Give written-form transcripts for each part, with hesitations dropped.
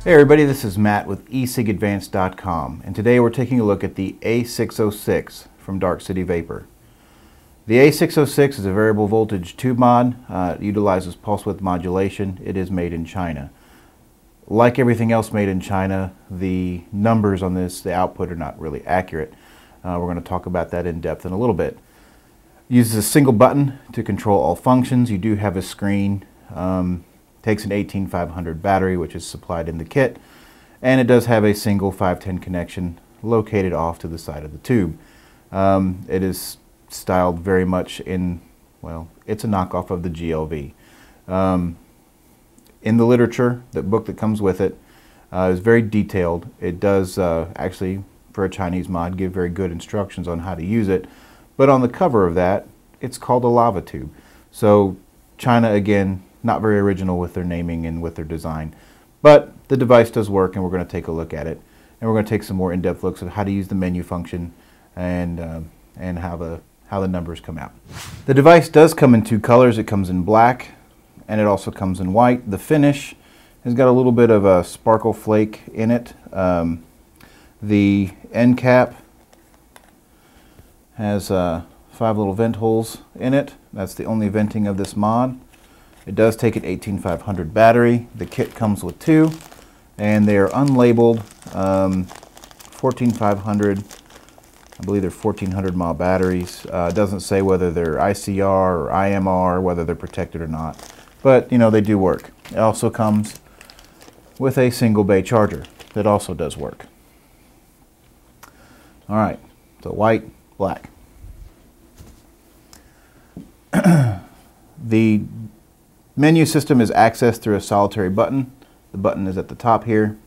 Hey everybody, this is Matt with e-cigadvanced.com, and today we're taking a look at the A606 from Dark City Vapor. The A606 is a variable voltage tube mod. It utilizes pulse width modulation. It is made in China. Like everything else made in China, the numbers on this, the output, are not really accurate. We're going to talk about that in depth in a little bit. It uses a single button to control all functions. You do have a screen. Takes an 18500 battery, which is supplied in the kit, and it does have a single 510 connection located off to the side of the tube. It is styled very much in, well, it's a knockoff of the GLV. In the literature, the book that comes with it is very detailed. It does actually, for a Chinese mod, give very good instructions on how to use it, but on the cover of that, it's called a lava tube. So China, again, not very original with their naming and with their design. But the device does work, and we're going to take a look at it. And we're going to take some more in-depth looks at how to use the menu function and how the numbers come out. The device does come in two colors. It comes in black, and it also comes in white. The finish has got a little bit of a sparkle flake in it. The end cap has 5 little vent holes in it. That's the only venting of this mod. It does take an 18500 battery. The kit comes with 2, and they are unlabeled 14500. I believe they're 1400 mAh batteries. It doesn't say whether they're ICR or IMR, whether they're protected or not. But, you know, they do work. It also comes with a single bay charger that also does work. All right, so white, black. The menu system is accessed through a solitary button. The button is at the top here.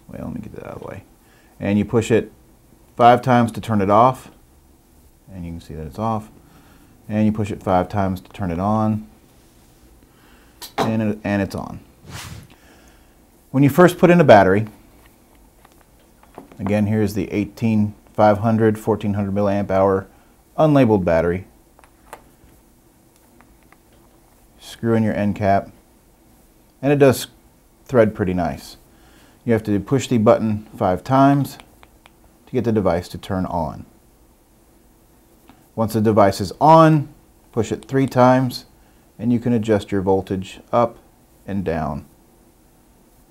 Well, let me get that out of the way. And you push it 5 times to turn it off. And you can see that it's off. And you push it 5 times to turn it on. And it's on. When you first put in a battery, again, here's the 18500, 1400 milliamp hour unlabeled battery. Screw in your end cap, and it does thread pretty nice. You have to push the button 5 times to get the device to turn on. Once the device is on, push it 3 times, and you can adjust your voltage up and down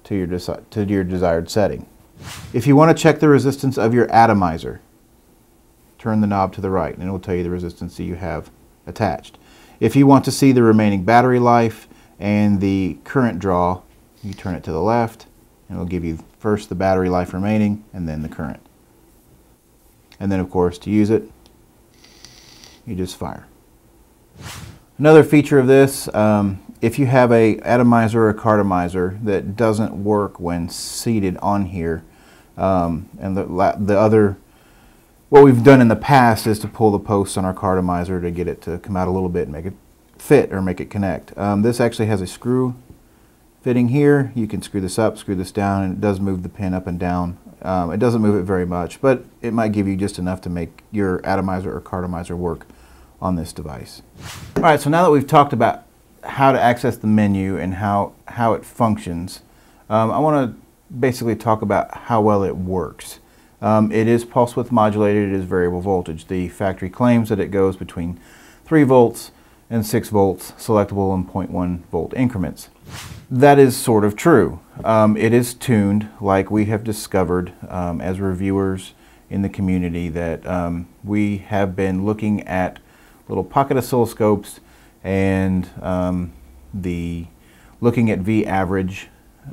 to your desired setting. If you want to check the resistance of your atomizer, turn the knob to the right, and it will tell you the resistance that you have attached. If you want to see the remaining battery life and the current draw, you turn it to the left, and it'll give you first the battery life remaining and then the current. And then, of course, to use it, you just fire. Another feature of this, if you have a atomizer or a cartomizer that doesn't work when seated on here, what we've done in the past is to pull the posts on our cartomizer to get it to come out a little bit and make it fit or make it connect. This actually has a screw fitting here. You can screw this up, screw this down, and it does move the pin up and down. It doesn't move it very much, but it might give you just enough to make your atomizer or cartomizer work on this device. All right, so now that we've talked about how to access the menu and how it functions, I want to basically talk about how well it works. It is pulse width modulated. It is variable voltage. The factory claims that it goes between 3 volts and 6 volts, selectable in 0.1 volt increments. That is sort of true. It is tuned, like we have discovered as reviewers in the community, that we have been looking at little pocket oscilloscopes and looking at V average,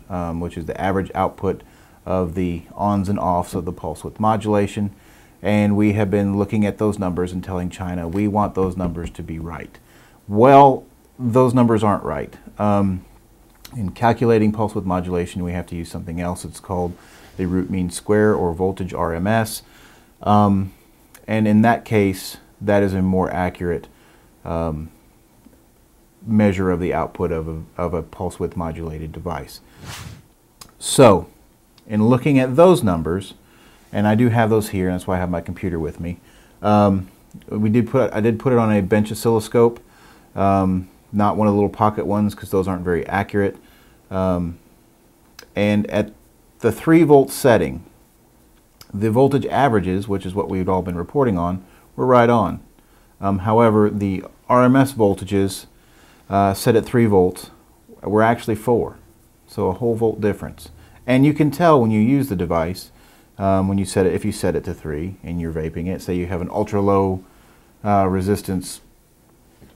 which is the average output of the ons and offs of the pulse width modulation, and we have been looking at those numbers and telling China we want those numbers to be right. Well, those numbers aren't right. In calculating pulse width modulation, we have to use something else. It's called the root mean square, or voltage RMS, and in that case, that is a more accurate measure of the output of a pulse width modulated device. So, in looking at those numbers, and I do have those here, and that's why I have my computer with me. I did put it on a bench oscilloscope, not one of the little pocket ones, because those aren't very accurate. And the 3-volt setting, the voltage averages, which is what we've all been reporting on, were right on. However, the RMS voltages set at 3 volts were actually 4, so a whole volt difference. And you can tell when you use the device, when you set it, if you set it to 3 and you're vaping it, say you have an ultra low resistance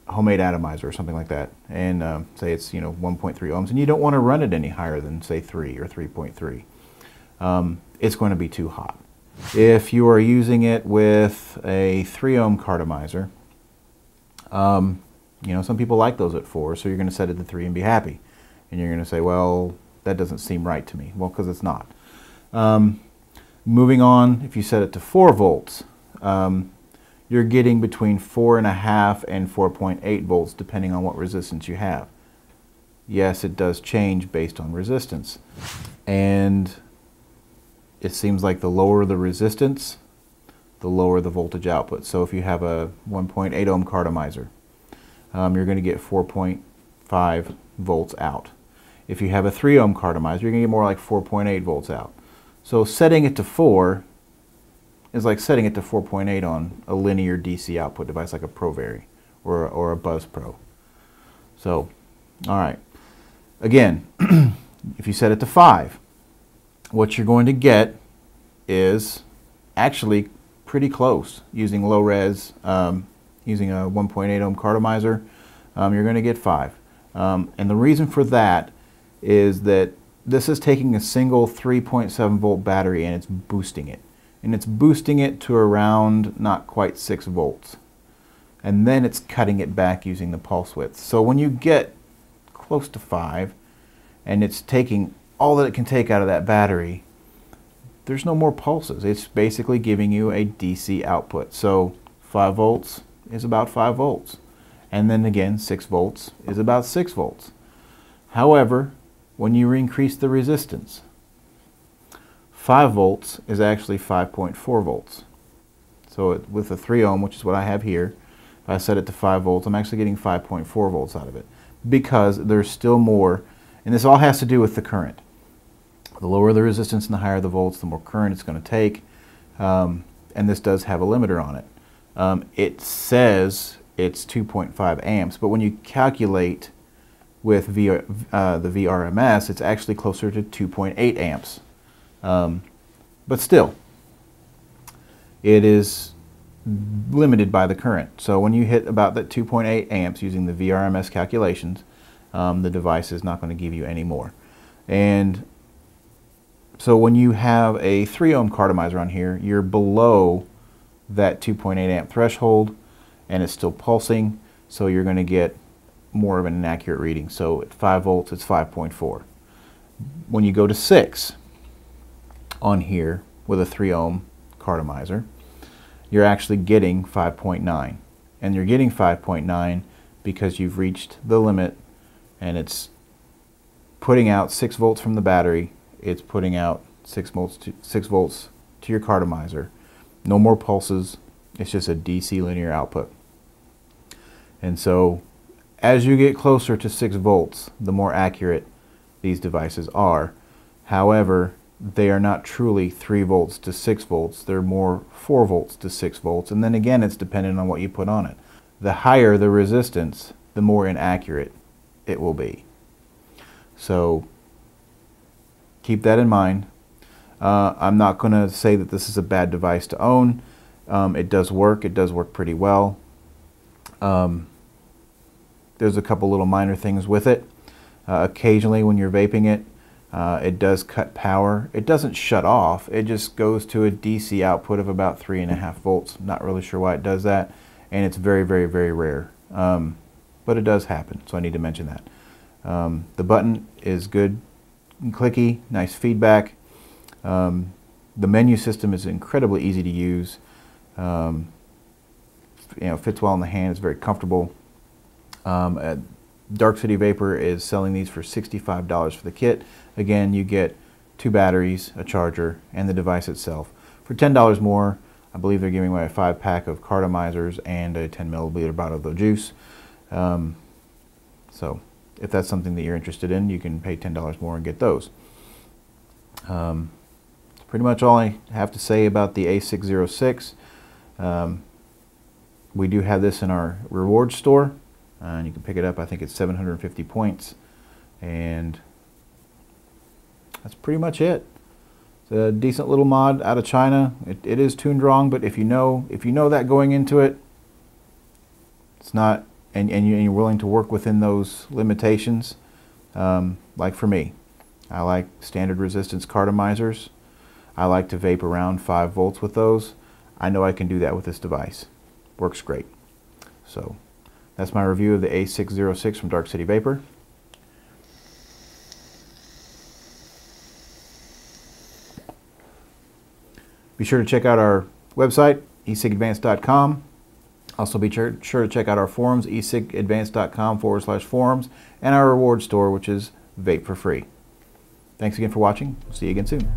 homemade atomizer or something like that, and say it's 1.3 ohms, and you don't want to run it any higher than say 3 or 3.3, it's going to be too hot. If you are using it with a 3 ohm cartomizer, some people like those at 4, so you're going to set it to 3 and be happy, and you're going to say, well, that doesn't seem right to me. Well, because it's not. Moving on, if you set it to 4 volts, you're getting between 4.5 and 4.8 volts depending on what resistance you have. Yes, it does change based on resistance. And it seems like the lower the resistance, the lower the voltage output. So if you have a 1.8 ohm cartomizer, you're going to get 4.5 volts out. If you have a 3 ohm cartomizer, you're going to get more like 4.8 volts out. So setting it to 4 is like setting it to 4.8 on a linear DC output device like a ProVary or a Buzz Pro. So, all right. Again, if you set it to 5, what you're going to get is actually pretty close using low res, using a 1.8 ohm cartomizer. You're going to get 5. And the reason for that is that this is taking a single 3.7 volt battery and it's boosting it. And it's boosting it to around not quite 6 volts. And then it's cutting it back using the pulse width. So when you get close to 5 and it's taking all that it can take out of that battery, there's no more pulses. It's basically giving you a DC output. So 5 volts is about 5 volts. And then again, 6 volts is about 6 volts. However, when you increase the resistance, 5 volts is actually 5.4 volts. So with a 3 ohm, which is what I have here, if I set it to 5 volts, I'm actually getting 5.4 volts out of it, because there's still more, and this all has to do with the current. The lower the resistance and the higher the volts, the more current it's going to take, and this does have a limiter on it. It says it's 2.5 amps, but when you calculate with the VRMS, it's actually closer to 2.8 amps. But still, it is limited by the current. So when you hit about that 2.8 amps using the VRMS calculations, the device is not going to give you any more. And so when you have a 3 ohm cartomizer on here, you're below that 2.8 amp threshold and it's still pulsing, so you're going to get more of an inaccurate reading. So at 5 volts, it's 5.4. When you go to 6 on here with a 3 ohm cartomizer, you're actually getting 5.9. And you're getting 5.9 because you've reached the limit and it's putting out 6 volts from the battery. It's putting out 6 volts to your cartomizer. No more pulses. It's just a DC linear output. And so as you get closer to 6 volts, the more accurate these devices are. However, they are not truly 3 volts to 6 volts. They're more 4 volts to 6 volts. And then again, it's dependent on what you put on it. The higher the resistance, the more inaccurate it will be. So keep that in mind. I'm not going to say that this is a bad device to own. It does work. It does work pretty well. There's a couple little minor things with it. Occasionally when you're vaping it, it does cut power. It doesn't shut off. It just goes to a DC output of about 3.5 volts. I'm not really sure why it does that. And it's very, very, very rare. But it does happen, so I need to mention that. The button is good and clicky, nice feedback. The menu system is incredibly easy to use. Fits well in the hand. It's very comfortable. Dark City Vapor is selling these for $65 for the kit. Again, you get 2 batteries, a charger, and the device itself. For $10 more, I believe they're giving away a 5-pack of cartomizers and a 10 milliliter bottle of the juice. So if that's something that you're interested in, you can pay $10 more and get those. That's pretty much all I have to say about the A606. We do have this in our rewards store, and you can pick it up. I think it's 750 points, and that's pretty much it. It's a decent little mod out of China. It is tuned wrong, but if you know that going into it, it's not, and you're willing to work within those limitations. Like for me, I like standard resistance cartomizers. I like to vape around 5 volts with those. I know I can do that with this device. Works great. So that's my review of the A606 from Dark City Vapor. Be sure to check out our website, e-cigadvanced.com. Also be sure to check out our forums, e-cigadvanced.com/forums, and our reward store, which is Vape for Free. Thanks again for watching. See you again soon.